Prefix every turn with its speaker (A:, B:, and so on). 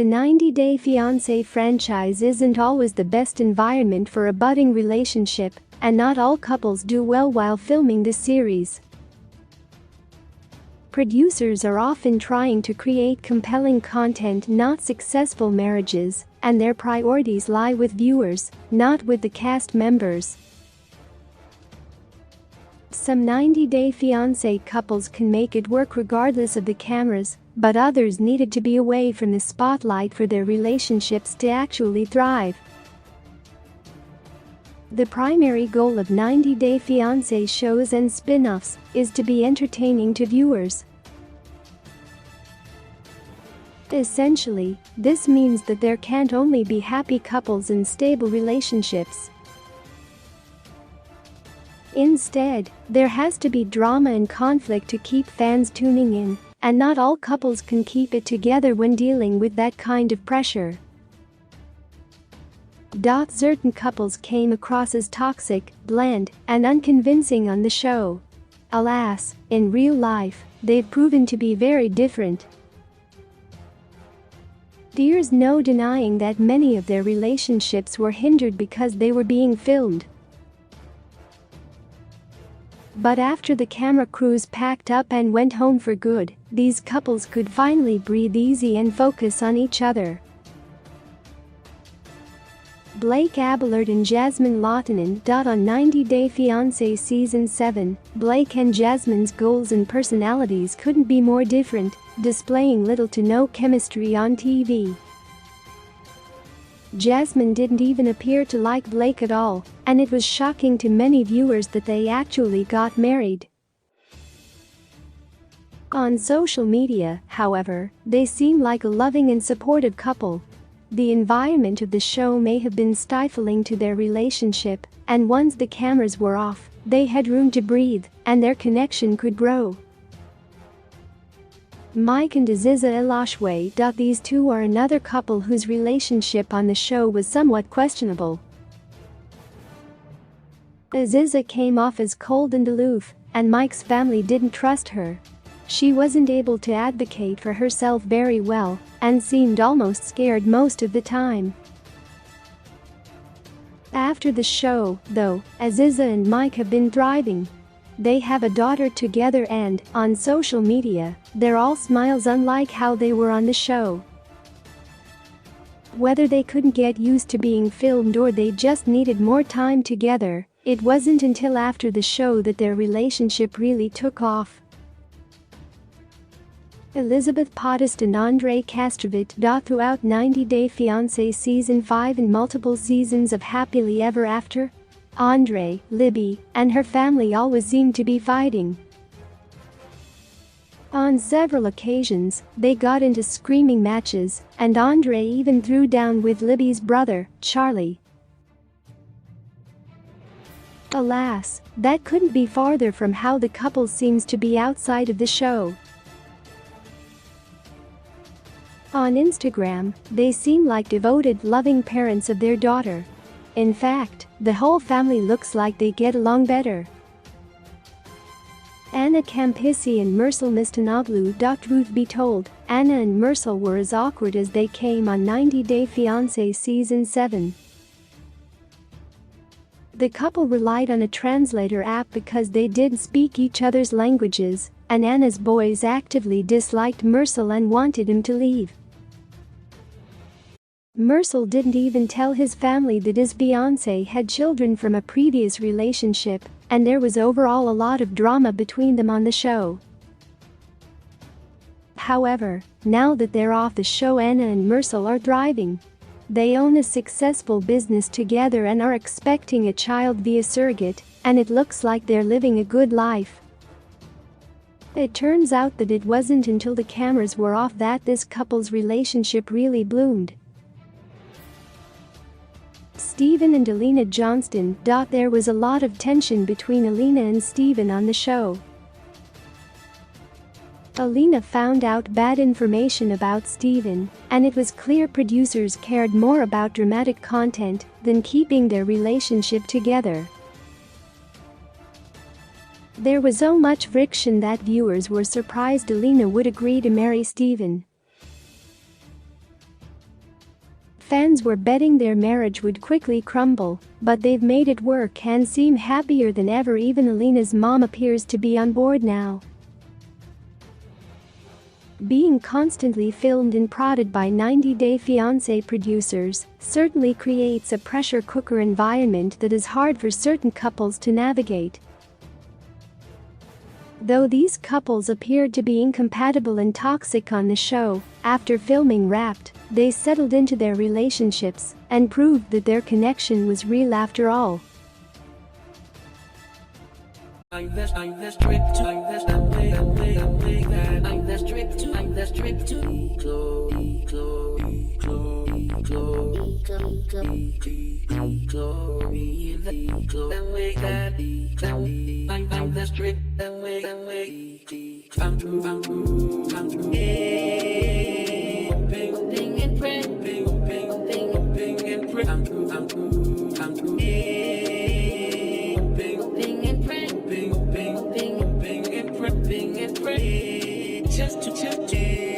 A: The 90-Day Fiancé franchise isn't always the best environment for a budding relationship, and not all couples do well while filming the series. Producers are often trying to create compelling content, not successful marriages, and their priorities lie with viewers, not with the cast members. Some 90-Day Fiancé couples can make it work regardless of the cameras, but others needed to be away from the spotlight for their relationships to actually thrive. The primary goal of 90-Day Fiancé shows and spin-offs is to be entertaining to viewers. Essentially, this means that there can't only be happy couples and stable relationships. Instead, there has to be drama and conflict to keep fans tuning in, and not all couples can keep it together when dealing with that kind of pressure. Certain couples came across as toxic, bland, and unconvincing on the show. Alas, in real life, they've proven to be very different. There's no denying that many of their relationships were hindered because they were being filmed. But after the camera crews packed up and went home for good, these couples could finally breathe easy and focus on each other. Blake Abelard and Jasmine Lawtonen. On 90-Day Fiancé Season 7, Blake and Jasmine's goals and personalities couldn't be more different, displaying little to no chemistry on TV. Jasmine didn't even appear to like Blake at all, and it was shocking to many viewers that they actually got married. On social media, however, they seem like a loving and supportive couple. The environment of the show may have been stifling to their relationship, and once the cameras were off, they had room to breathe, and their connection could grow. Mike and Aziza Eloshwe. These two are another couple whose relationship on the show was somewhat questionable. Aziza came off as cold and aloof, and Mike's family didn't trust her. She wasn't able to advocate for herself very well, and seemed almost scared most of the time. After the show, though, Aziza and Mike have been thriving. They have a daughter together and, on social media, they're all smiles unlike how they were on the show. Whether they couldn't get used to being filmed or they just needed more time together, it wasn't until after the show that their relationship really took off. Elizabeth Podest and Andre Kastrovit. Throughout 90-Day Fiancé Season 5 and multiple seasons of Happily Ever After, Andre, Libby, and her family always seemed to be fighting. On several occasions, they got into screaming matches, and Andre even threw down with Libby's brother, Charlie. Alas, that couldn't be farther from how the couple seems to be outside of the show. On Instagram, they seem like devoted, loving parents of their daughter. In fact, the whole family looks like they get along better. Anna Campisi and Mersal Mistanoglu. Truth be told, Anna and Mersal were as awkward as they came on 90-Day Fiancé Season 7. The couple relied on a translator app because they didn't speak each other's languages, and Anna's boys actively disliked Mersal and wanted him to leave. Mersal didn't even tell his family that his fiancée had children from a previous relationship, and there was overall a lot of drama between them on the show. However, now that they're off the show, Anna and Mersal are thriving. They own a successful business together and are expecting a child via surrogate, and it looks like they're living a good life. It turns out that it wasn't until the cameras were off that this couple's relationship really bloomed. Stephen and Alina Johnston. There was a lot of tension between Alina and Stephen on the show. Alina found out bad information about Stephen, and it was clear producers cared more about dramatic content than keeping their relationship together. There was so much friction that viewers were surprised Alina would agree to marry Stephen. Fans were betting their marriage would quickly crumble, but they've made it work and seem happier than ever. Even Alina's mom appears to be on board now. Being constantly filmed and prodded by 90 Day Fiancé producers certainly creates a pressure cooker environment that is hard for certain couples to navigate. Though these couples appeared to be incompatible and toxic on the show, after filming Wrapped, they settled into their relationships and proved that their connection was real after all.
B: I'm the strip to just to